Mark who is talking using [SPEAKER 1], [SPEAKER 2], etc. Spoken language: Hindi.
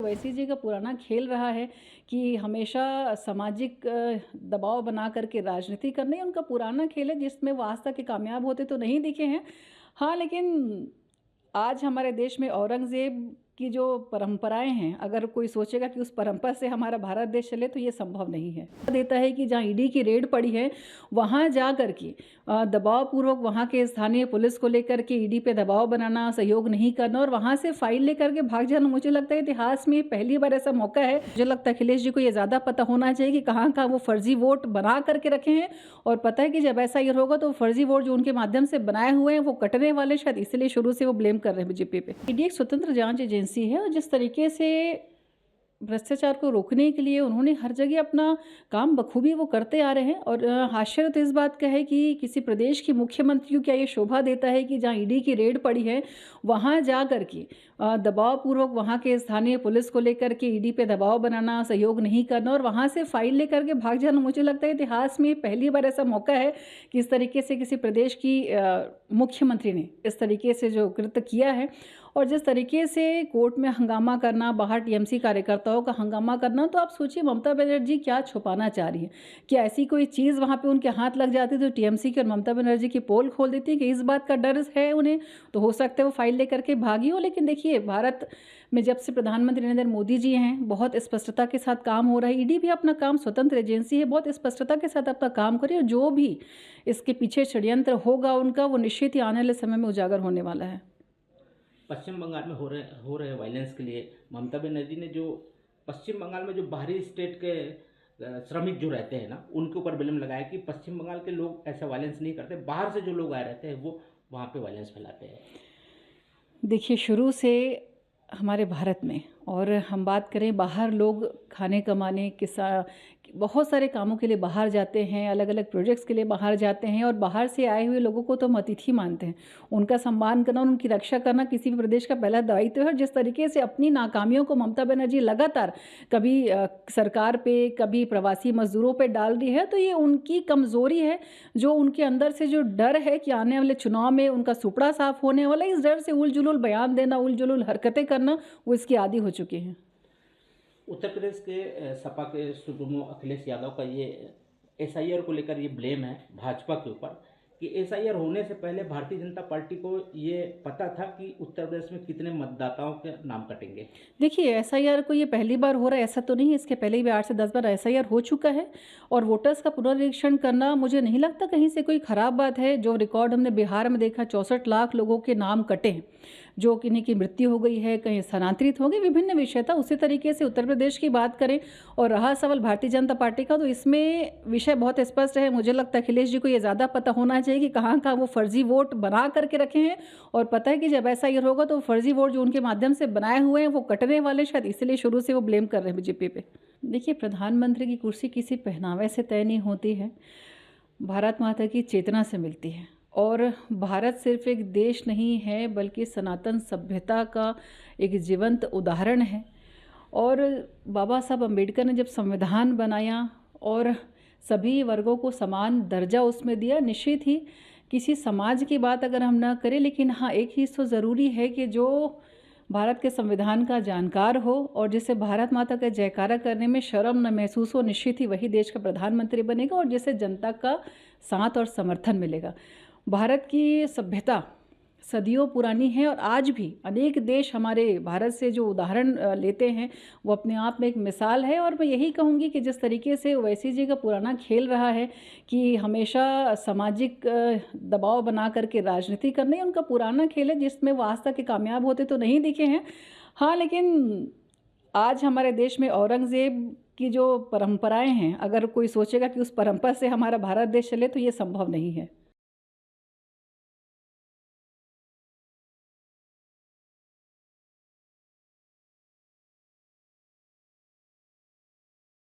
[SPEAKER 1] ओवैसी जी का पुराना खेल रहा है कि हमेशा सामाजिक दबाव बना करके राजनीति करना, ही उनका पुराना खेल है जिसमें वो आज तक के कामयाब होते तो नहीं दिखे हैं। हाँ, लेकिन आज हमारे देश में औरंगज़ेब की जो परंपराएं हैं, अगर कोई सोचेगा कि उस परंपरा से हमारा भारत देश चले तो ये संभव नहीं है। देता है कि जहाँ ईडी की रेड पड़ी है वहाँ जा कर के दबावपूर्वक वहाँ के स्थानीय पुलिस को लेकर के ईडी पे दबाव बनाना, सहयोग नहीं करना और वहाँ से फाइल लेकर के भाग जाना। मुझे लगता है इतिहास में पहली बार ऐसा मौका है। मुझे लगता है अखिलेश जी को ये ज़्यादा पता होना चाहिए कि कहाँ कहाँ वो फर्जी वोट बना करके रखे हैं, और पता है कि जब ऐसा ये होगा तो फर्जी वोट जो उनके माध्यम से बनाए हुए हैं वो कटने वाले, शायद इसलिए शुरू से वो ब्लेम कर रहे हैं बीजेपी पे। ईडी एक स्वतंत्र जांच एजेंसी है और जिस तरीके से भ्रष्टाचार को रोकने के लिए उन्होंने हर जगह अपना काम बखूबी वो करते आ रहे हैं। और आश्चर्य तो इस बात का है कि किसी प्रदेश की मुख्यमंत्री को क्या ये शोभा देता है कि जहाँ ईडी की रेड पड़ी है वहाँ जा कर के दबावपूर्वक वहाँ के स्थानीय पुलिस को लेकर के ईडी पे दबाव बनाना, सहयोग नहीं करना और वहाँ से फाइल लेकर के भाग जाना। मुझे लगता है इतिहास में पहली बार ऐसा मौका है कि इस तरीके से किसी प्रदेश की मुख्यमंत्री ने इस तरीके से जो कृत्य किया है। और जिस तरीके से कोर्ट में हंगामा करना, बाहर टीएमसी कार्यकर्ताओं का हंगामा करना, तो आप सोचिए ममता बनर्जी क्या छुपाना चाह रही है। क्या ऐसी कोई चीज़ वहाँ पे उनके हाथ लग जाती तो टीएमसी की और ममता बनर्जी की पोल खोल देती कि इस बात का डर है उन्हें, तो हो सकता है वो फाइल लेकर के भागी हो। लेकिन देखिए, भारत में जब से प्रधानमंत्री नरेंद्र मोदी जी हैं, बहुत स्पष्टता के साथ काम हो रहा है। ईडी भी अपना काम, स्वतंत्र एजेंसी है, बहुत स्पष्टता के साथ अपना काम करे और जो भी इसके पीछे षड्यंत्र होगा उनका, वो निश्चित ही आने वाले समय में उजागर होने वाला है।
[SPEAKER 2] पश्चिम बंगाल में हो रहे वायलेंस के लिए ममता बनर्जी ने जो पश्चिम बंगाल में जो बाहरी स्टेट के श्रमिक जो रहते हैं ना, उनके ऊपर ब्लेम लगाया कि पश्चिम बंगाल के लोग ऐसा वायलेंस नहीं करते, बाहर से जो लोग आए रहते हैं वो वहाँ पे वायलेंस फैलाते हैं।
[SPEAKER 1] देखिए, शुरू से हमारे भारत में, और हम बात करें बाहर लोग खाने कमाने बहुत सारे कामों के लिए बाहर जाते हैं, अलग अलग प्रोजेक्ट्स के लिए बाहर जाते हैं, और बाहर से आए हुए लोगों को तो हम अतिथि मानते हैं। उनका सम्मान करना, उनकी रक्षा करना किसी भी प्रदेश का पहला दायित्व है। और जिस तरीके से अपनी नाकामियों को ममता बनर्जी लगातार कभी सरकार पे, कभी प्रवासी मजदूरों पे डाल रही है, तो ये उनकी कमज़ोरी है। जो उनके अंदर से जो डर है कि आने वाले चुनाव में उनका सुपड़ा साफ होने वाला, इस डर से उल जुलूल बयान देना, उल जुलूल हरकतें करना, वो इसके आदी हो चुके हैं।
[SPEAKER 2] उत्तर प्रदेश के सपा के सुप्रीमो अखिलेश यादव का ये एसआईआर को लेकर ये ब्लेम है भाजपा के ऊपर कि एसआईआर होने से पहले भारतीय जनता पार्टी को ये पता था कि उत्तर प्रदेश में कितने मतदाताओं के नाम कटेंगे।
[SPEAKER 1] देखिए, एसआईआर को ये पहली बार हो रहा है ऐसा तो नहीं है, इसके पहले भी 8 से 10 बार एसआईआर हो चुका है। और वोटर्स का पुनरीक्षण करना मुझे नहीं लगता कहीं से कोई ख़राब बात है। जो रिकॉर्ड हमने बिहार में देखा, 64 लाख लोगों के नाम कटे हैं, जो किन्हीं की मृत्यु हो गई है, कहीं स्थानांतरित हो गई, विभिन्न विषय था। उसी तरीके से उत्तर प्रदेश की बात करें और रहा सवाल भारतीय जनता पार्टी का, तो इसमें विषय बहुत स्पष्ट है। मुझे लगता है अखिलेश जी को ये ज़्यादा पता होना चाहिए कि कहाँ कहाँ वो फर्जी वोट बना करके रखे हैं, और पता है कि जब ऐसा ये होगा तो फर्जी वोट जो उनके माध्यम से बनाए हुए हैं वो कटने वाले, शायद इसलिए शुरू से वो ब्लेम कर रहे हैं बीजेपी पे। देखिए, प्रधानमंत्री की कुर्सी किसी पहनावे से तय नहीं होती है, भारत माता की चेतना से मिलती है। और भारत सिर्फ एक देश नहीं है, बल्कि सनातन सभ्यता का एक जीवंत उदाहरण है। और बाबा साहब अम्बेडकर ने जब संविधान बनाया और सभी वर्गों को समान दर्जा उसमें दिया, निश्चित ही किसी समाज की बात अगर हम ना करें, लेकिन हाँ, एक चीज़ तो ज़रूरी है कि जो भारत के संविधान का जानकार हो और जिसे भारत माता का जयकारा करने में शर्म न महसूस हो, निश्चित ही वही देश का प्रधानमंत्री बनेगा और जिसे जनता का साथ और समर्थन मिलेगा। भारत की सभ्यता सदियों पुरानी है और आज भी अनेक देश हमारे भारत से जो उदाहरण लेते हैं वो अपने आप में एक मिसाल है। और मैं यही कहूँगी कि जिस तरीके से ओवैसी जी का पुराना खेल रहा है कि हमेशा सामाजिक दबाव बना करके राजनीति करना, ही उनका पुराना खेल है जिसमें वो आज तक के कामयाब होते तो नहीं दिखे हैं। हाँ, लेकिन आज हमारे देश में औरंगज़ेब की जो परंपराएं हैं, अगर कोई सोचेगा कि उस परंपरा से हमारा भारत देश चले तो ये संभव नहीं है।